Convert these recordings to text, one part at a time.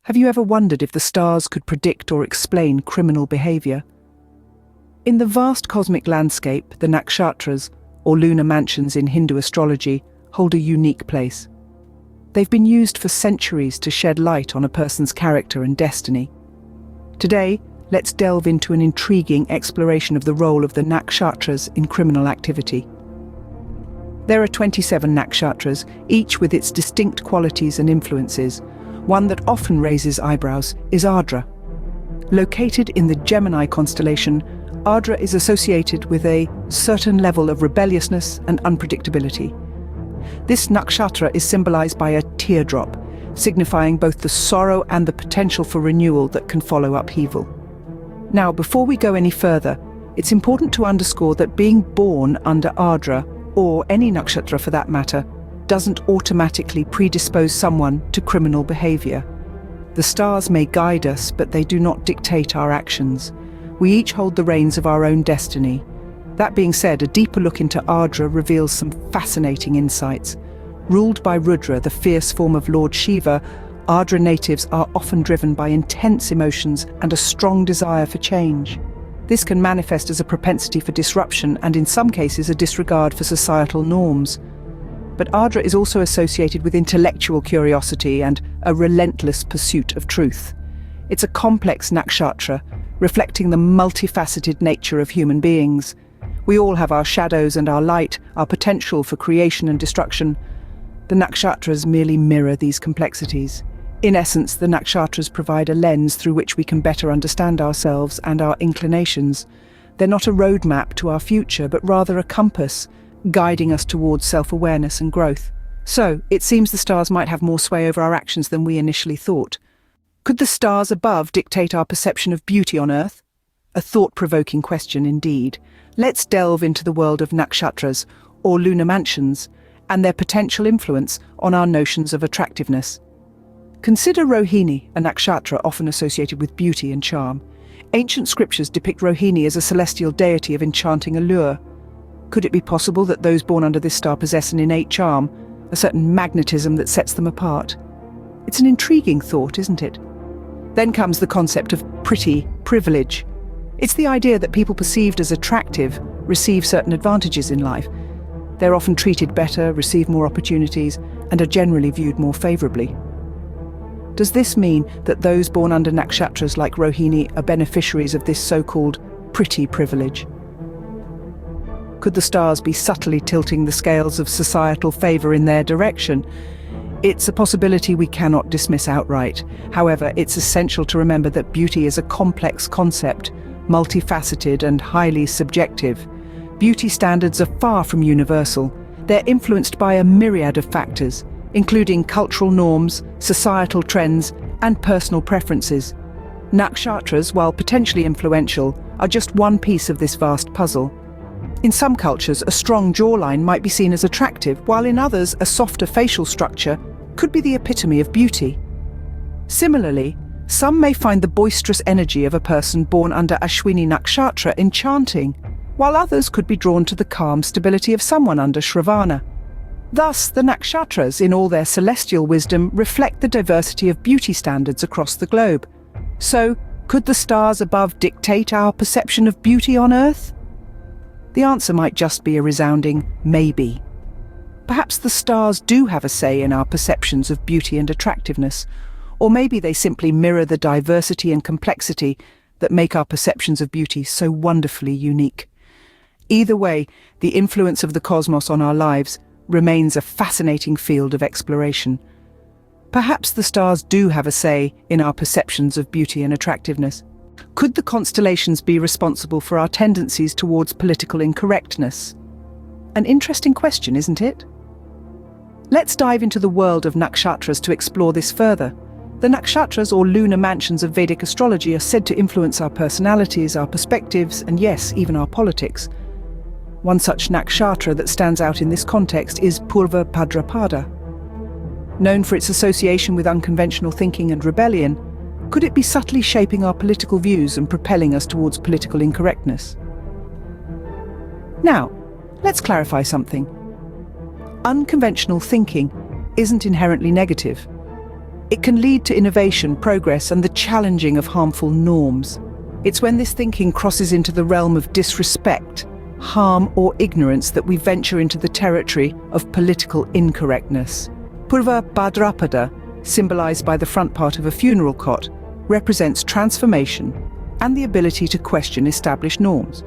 Have you ever wondered if the stars could predict or explain criminal behavior? In the vast cosmic landscape, the Nakshatras, or lunar mansions in Hindu astrology, hold a unique place. They've been used for centuries to shed light on a person's character and destiny. Today, let's delve into an intriguing exploration of the role of the Nakshatras in criminal activity. There are 27 Nakshatras, each with its distinct qualities and influences. One that often raises eyebrows is Ardra. Located in the Gemini constellation, Ardra is associated with a certain level of rebelliousness and unpredictability. This nakshatra is symbolized by a teardrop, signifying both the sorrow and the potential for renewal that can follow upheaval. Now, before we go any further, it's important to underscore that being born under Ardra, or any nakshatra for that matter, doesn't automatically predispose someone to criminal behavior. The stars may guide us, but they do not dictate our actions. We each hold the reins of our own destiny. That being said, a deeper look into Ardra reveals some fascinating insights. Ruled by Rudra, the fierce form of Lord Shiva, Ardra natives are often driven by intense emotions and a strong desire for change. This can manifest as a propensity for disruption and, in some cases, a disregard for societal norms. But Ardra is also associated with intellectual curiosity and a relentless pursuit of truth. It's a complex nakshatra, reflecting the multifaceted nature of human beings. We all have our shadows and our light, our potential for creation and destruction. The nakshatras merely mirror these complexities. In essence, the nakshatras provide a lens through which we can better understand ourselves and our inclinations. They're not a roadmap to our future, but rather a compass, guiding us towards self-awareness and growth. So, it seems the stars might have more sway over our actions than we initially thought. Could the stars above dictate our perception of beauty on Earth? A thought-provoking question indeed. Let's delve into the world of nakshatras, or lunar mansions, and their potential influence on our notions of attractiveness. Consider Rohini, a nakshatra often associated with beauty and charm. Ancient scriptures depict Rohini as a celestial deity of enchanting allure. Could it be possible that those born under this star possess an innate charm, a certain magnetism that sets them apart? It's an intriguing thought, isn't it? Then comes the concept of pretty privilege. It's the idea that people perceived as attractive receive certain advantages in life. They're often treated better, receive more opportunities, and are generally viewed more favorably. Does this mean that those born under nakshatras like Rohini are beneficiaries of this so-called pretty privilege? Could the stars be subtly tilting the scales of societal favor in their direction? It's a possibility we cannot dismiss outright. However, it's essential to remember that beauty is a complex concept, multifaceted and highly subjective. Beauty standards are far from universal. They're influenced by a myriad of factors, including cultural norms, societal trends, and personal preferences. Nakshatras, while potentially influential, are just one piece of this vast puzzle. In some cultures, a strong jawline might be seen as attractive, while in others, a softer facial structure could be the epitome of beauty. Similarly, some may find the boisterous energy of a person born under Ashwini Nakshatra enchanting, while others could be drawn to the calm stability of someone under Shravana. Thus, the nakshatras, in all their celestial wisdom, reflect the diversity of beauty standards across the globe. So, could the stars above dictate our perception of beauty on Earth? The answer might just be a resounding maybe. Perhaps the stars do have a say in our perceptions of beauty and attractiveness, or maybe they simply mirror the diversity and complexity that make our perceptions of beauty so wonderfully unique. Either way, the influence of the cosmos on our lives remains a fascinating field of exploration. Perhaps the stars do have a say in our perceptions of beauty and attractiveness. Could the constellations be responsible for our tendencies towards political incorrectness? An interesting question, isn't it? Let's dive into the world of nakshatras to explore this further. The nakshatras, or lunar mansions of Vedic astrology, are said to influence our personalities, our perspectives, and yes, even our politics. One such nakshatra that stands out in this context is Purva Bhadrapada. Known for its association with unconventional thinking and rebellion, could it be subtly shaping our political views and propelling us towards political incorrectness? Now, let's clarify something. Unconventional thinking isn't inherently negative. It can lead to innovation, progress, and the challenging of harmful norms. It's when this thinking crosses into the realm of disrespect, harm, or ignorance that we venture into the territory of political incorrectness. Purva Bhadrapada, symbolized by the front part of a funeral cot, represents transformation and the ability to question established norms.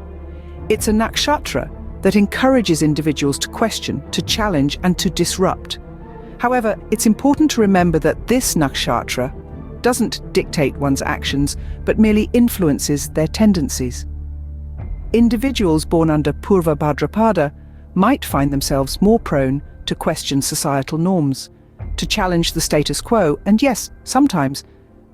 It's a nakshatra that encourages individuals to question, to challenge, and to disrupt. However, it's important to remember that this nakshatra doesn't dictate one's actions, but merely influences their tendencies. Individuals born under Purva Bhadrapada might find themselves more prone to question societal norms, to challenge the status quo, and yes, sometimes,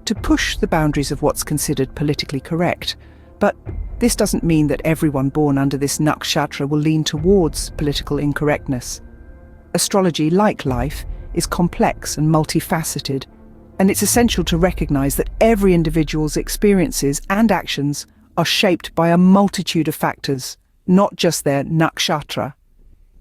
to push the boundaries of what's considered politically correct. But this doesn't mean that everyone born under this nakshatra will lean towards political incorrectness. Astrology, like life, is complex and multifaceted, and it's essential to recognize that every individual's experiences and actions are shaped by a multitude of factors, not just their nakshatra.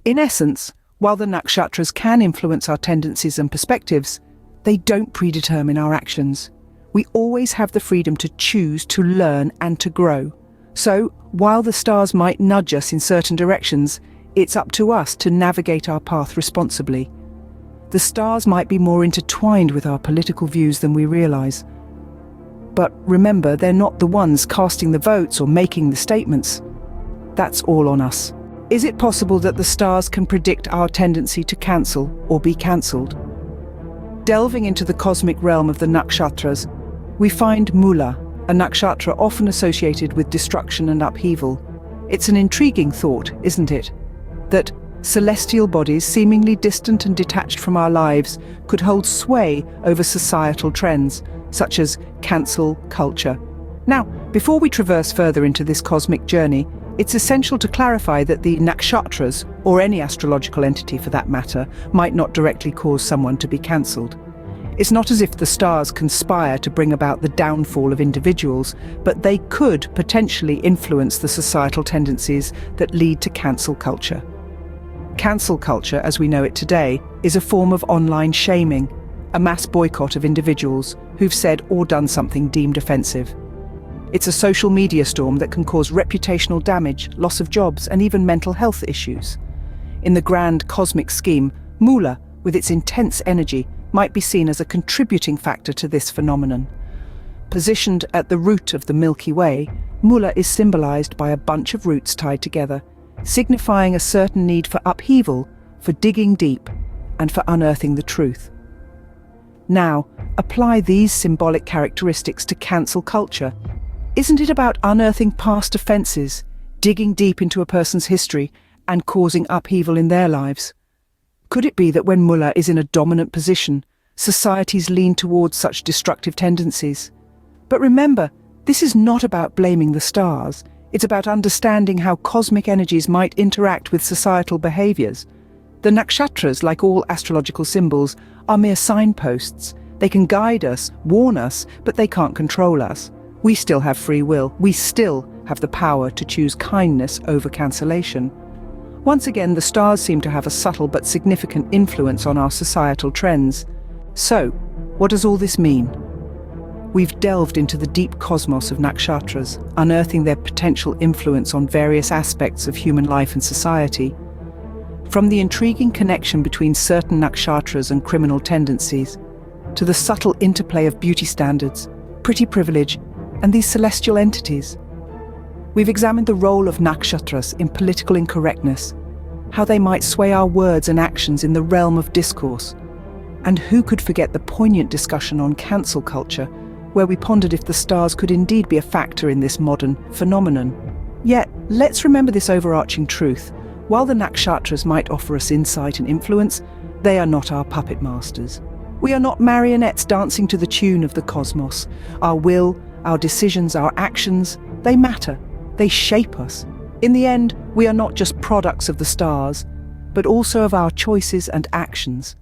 In essence, while the nakshatras can influence our tendencies and perspectives, they don't predetermine our actions. We always have the freedom to choose, to learn, and to grow. So, while the stars might nudge us in certain directions, it's up to us to navigate our path responsibly. The stars might be more intertwined with our political views than we realize. But remember, they're not the ones casting the votes or making the statements. That's all on us. Is it possible that the stars can predict our tendency to cancel or be cancelled? Delving into the cosmic realm of the nakshatras, we find Mula, a nakshatra often associated with destruction and upheaval. It's an intriguing thought, isn't it? That celestial bodies, seemingly distant and detached from our lives, could hold sway over societal trends, such as cancel culture. Now, before we traverse further into this cosmic journey, it's essential to clarify that the nakshatras, or any astrological entity for that matter, might not directly cause someone to be cancelled. It's not as if the stars conspire to bring about the downfall of individuals, but they could potentially influence the societal tendencies that lead to cancel culture. Cancel culture, as we know it today, is a form of online shaming, a mass boycott of individuals who've said or done something deemed offensive. It's a social media storm that can cause reputational damage, loss of jobs, and even mental health issues. In the grand cosmic scheme, Mula, with its intense energy, might be seen as a contributing factor to this phenomenon. Positioned at the root of the Milky Way, Mula is symbolized by a bunch of roots tied together, signifying a certain need for upheaval, for digging deep, and for unearthing the truth. Now, apply these symbolic characteristics to cancel culture. Isn't it about unearthing past offences, digging deep into a person's history, and causing upheaval in their lives? Could it be that when Mula is in a dominant position, societies lean towards such destructive tendencies? But remember, this is not about blaming the stars. It's about understanding how cosmic energies might interact with societal behaviours. The nakshatras, like all astrological symbols, are mere signposts. They can guide us, warn us, but they can't control us. We still have free will. We still have the power to choose kindness over cancellation. Once again, the stars seem to have a subtle but significant influence on our societal trends. So, what does all this mean? We've delved into the deep cosmos of nakshatras, unearthing their potential influence on various aspects of human life and society. From the intriguing connection between certain nakshatras and criminal tendencies, to the subtle interplay of beauty standards, pretty privilege, and these celestial entities. We've examined the role of nakshatras in political incorrectness, how they might sway our words and actions in the realm of discourse. And who could forget the poignant discussion on cancel culture, where we pondered if the stars could indeed be a factor in this modern phenomenon. Yet, let's remember this overarching truth. While the nakshatras might offer us insight and influence, they are not our puppet masters. We are not marionettes dancing to the tune of the cosmos. Our will, our decisions, our actions, they matter. They shape us. In the end, we are not just products of the stars, but also of our choices and actions.